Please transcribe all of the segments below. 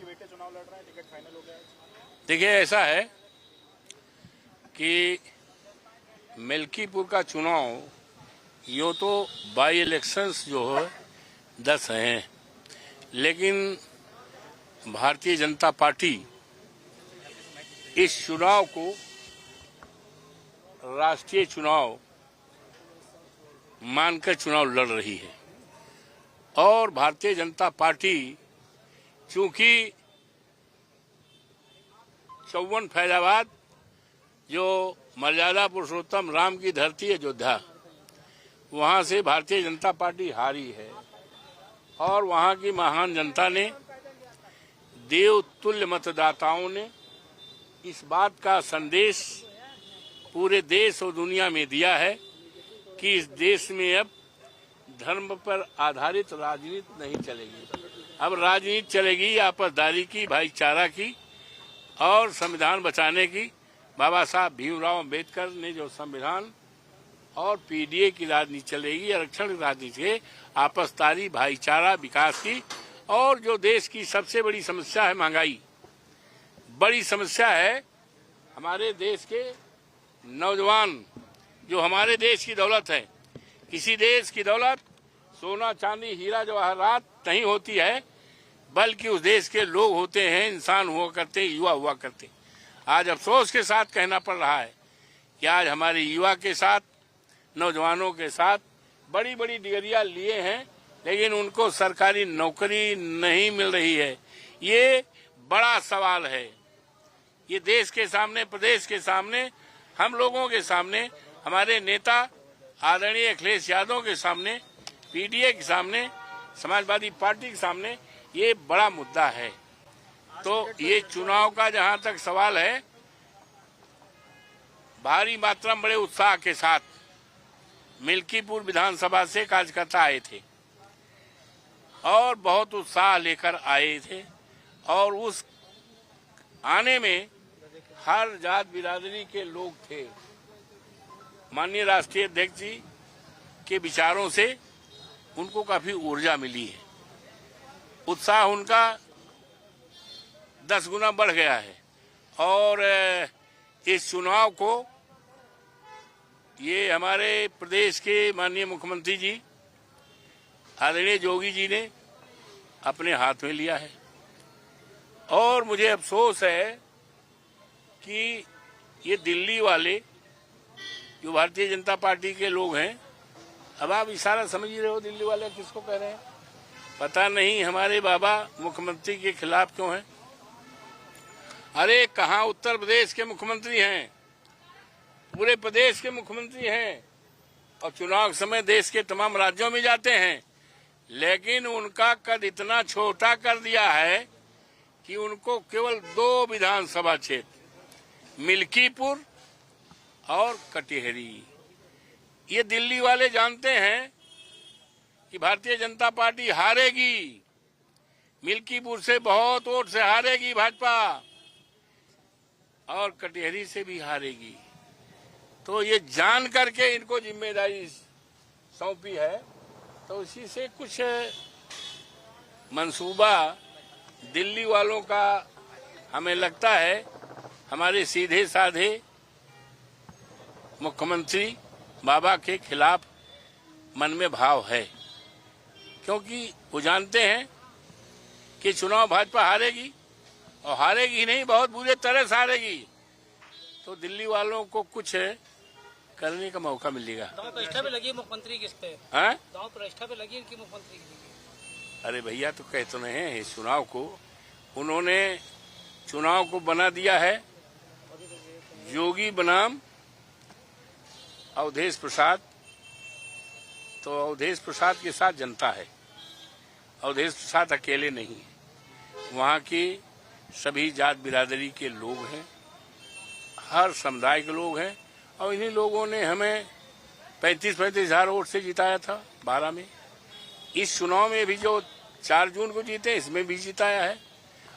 आपके बेटे चुनाव लड़ रहे हैं, टिकट फाइनल हो गया है? देखिए, ऐसा है कि मिल्कीपुर का चुनाव यूँ तो बाई इलेक्शंस जो है 10 हैं, लेकिन भारतीय जनता पार्टी इस चुनाव को राष्ट्रीय चुनाव मानकर चुनाव लड़ रही है। और भारतीय जनता पार्टी चूंकि 54 फैजाबाद जो मर्यादा पुरुषोत्तम राम की धरती है अयोध्या, वहां से भारतीय जनता पार्टी हारी है और वहां की महान जनता ने, देवतुल्य मतदाताओं ने इस बात का संदेश पूरे देश और दुनिया में दिया है कि इस देश में अब धर्म पर आधारित राजनीति नहीं चलेगी। अब राजनीति चलेगी आपसदारी की, भाईचारा की और संविधान बचाने की। बाबा साहब भीमराव अंबेडकर ने जो संविधान और पीडीए की राजनीति चलेगी, आरक्षण की राजनीति है, आपसदारी, भाईचारा, विकास की। और जो देश की सबसे बड़ी समस्या है महंगाई, बड़ी समस्या है हमारे देश के नौजवान, जो हमारे देश की दौलत है। किसी देश की दौलत सोना, चांदी, हीरा जवाहरात नहीं होती है, बल्कि उस देश के लोग होते हैं, इंसान हुआ करते, युवा हुआ करते। आज अफसोस के साथ कहना पड़ रहा है कि आज हमारे युवा के साथ, नौजवानों के साथ बड़ी बड़ी डिग्रियां लिए हैं, लेकिन उनको सरकारी नौकरी नहीं मिल रही है। ये बड़ा सवाल है। ये देश के सामने, प्रदेश के सामने, हम लोगों के सामने, हमारे नेता आदरणीय अखिलेश यादव के सामने, पीडीए के सामने, समाजवादी पार्टी के सामने ये बड़ा मुद्दा है। तो ये चुनाव का जहां तक सवाल है, भारी मात्रा में बड़े उत्साह के साथ मिल्कीपुर विधानसभा से कार्यकर्ता आए थे और बहुत उत्साह लेकर आए थे। और उस आने में हर जात बिरादरी के लोग थे। माननीय राष्ट्रीय अध्यक्ष जी के विचारों से उनको काफी ऊर्जा मिली है, उत्साह उनका 10 गुना बढ़ गया है। और इस चुनाव को ये हमारे प्रदेश के माननीय मुख्यमंत्री जी आदरणीय योगी जी ने अपने हाथ में लिया है। और मुझे अफसोस है कि ये दिल्ली वाले जो भारतीय जनता पार्टी के लोग हैं, अब आप इशारा समझ ही रहे हो दिल्ली वाले किसको कह रहे हैं। पता नहीं हमारे बाबा मुख्यमंत्री के खिलाफ क्यों हैं। अरे कहाँ उत्तर प्रदेश के मुख्यमंत्री हैं, पूरे प्रदेश के मुख्यमंत्री हैं और चुनाव के समय देश के तमाम राज्यों में जाते हैं, लेकिन उनका कद इतना छोटा कर दिया है कि उनको केवल 2 विधानसभा क्षेत्र, मिल्कीपुर और कटिहारी। ये दिल्ली वाले जानते हैं कि भारतीय जनता पार्टी हारेगी, मिल्कीपुर से बहुत वोट से हारेगी भाजपा और कटिहारी से भी हारेगी। तो ये जान करके इनको जिम्मेदारी सौंपी है। तो इसी से कुछ मंसूबा दिल्ली वालों का हमें लगता है हमारे सीधे साधे मुख्यमंत्री बाबा के खिलाफ मन में भाव है, क्योंकि वो जानते हैं कि चुनाव भाजपा हारेगी और हारेगी नहीं, बहुत बुरे तरह से हारेगी। तो दिल्ली वालों को कुछ करने का मौका मिलेगा। दांव प्रतिष्ठा पे लगी मुख्यमंत्री किस पे? हाँ, दांव प्रतिष्ठा पे लगी इनकी मुख्यमंत्री की। अरे भैया, तो कहते नहीं है इस चुनाव को, उन्होंने चुनाव को बना दिया है योगी बनाम अवधेश प्रसाद। तो अवधेश प्रसाद के साथ जनता है, अवधेश प्रसाद अकेले नहीं है, वहाँ की सभी जात बिरादरी के लोग हैं, हर समुदाय के लोग हैं। और इन्हीं लोगों ने हमें 35-35 हजार वोट से जिताया था 12 में। इस चुनाव में भी जो 4 जून को जीते, इसमें भी जिताया है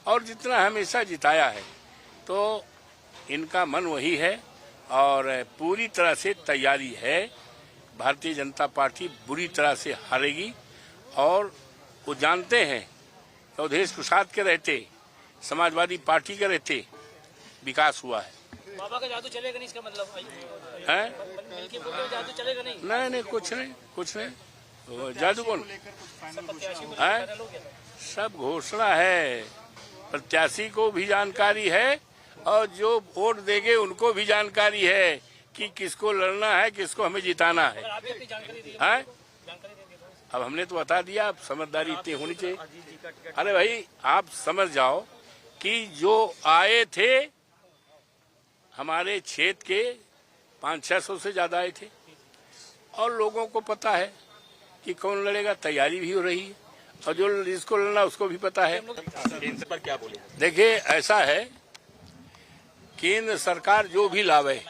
और जितना हमेशा जिताया है। तो इनका मन वही है और पूरी तरह से तैयारी है। भारतीय जनता पार्टी बुरी तरह से हारेगी और वो जानते हैं कि अवधेश प्रसाद के रहते समाजवादी पार्टी के रहते विकास हुआ है। बाबा का जादू चलेगा नहीं, इसका मतलब है? मिल्की बोर्ड का जादू चलेगा नहीं। नहीं, कुछ नहीं। वो जादू कौन है? सब घोषणा है, प्रत्याशी को भी जानकारी है और जो वोट देंगे उनको भी जानकारी है कि किसको लड़ना है, किसको हमें जिताना है। अब हमने तो बता दिया, अब समझदारी इतनी होनी चाहिए। अरे भाई, आप समझ जाओ कि जो आए थे हमारे क्षेत्र के 500-600 से ज्यादा आए थे और लोगों को पता है कि कौन लड़ेगा, तैयारी भी हो रही है और जो जिसको लड़ना उसको भी पता है। केंद्र पर क्या बोले? देखिए, ऐसा है, केंद्र सरकार जो भी लावे,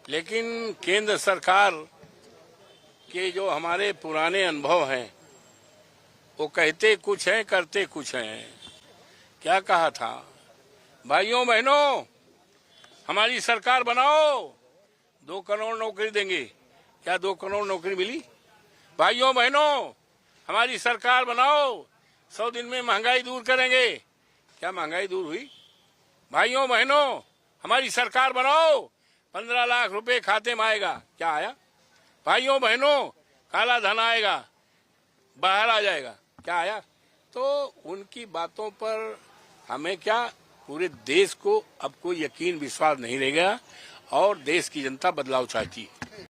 लेकिन केंद्र सरकार के जो हमारे पुराने अनुभव हैं वो कहते कुछ हैं, करते कुछ हैं। क्या कहा था? भाइयों बहनों, हमारी सरकार बनाओ, 2 करोड़ नौकरी देंगे। क्या 2 करोड़ नौकरी मिली? भाइयों बहनों, हमारी सरकार बनाओ, 100 दिन में महंगाई दूर करेंगे। क्या महंगाई दूर हुई? भाइयों बहनों, हमारी सरकार बनाओ, 15 लाख रुपए खाते में आएगा। क्या आया? भाइयों बहनों, काला धन आएगा, बाहर आ जाएगा। क्या आया? तो उनकी बातों पर हमें क्या, पूरे देश को अब कोई यकीन विश्वास नहीं रह गया और देश की जनता बदलाव चाहती है।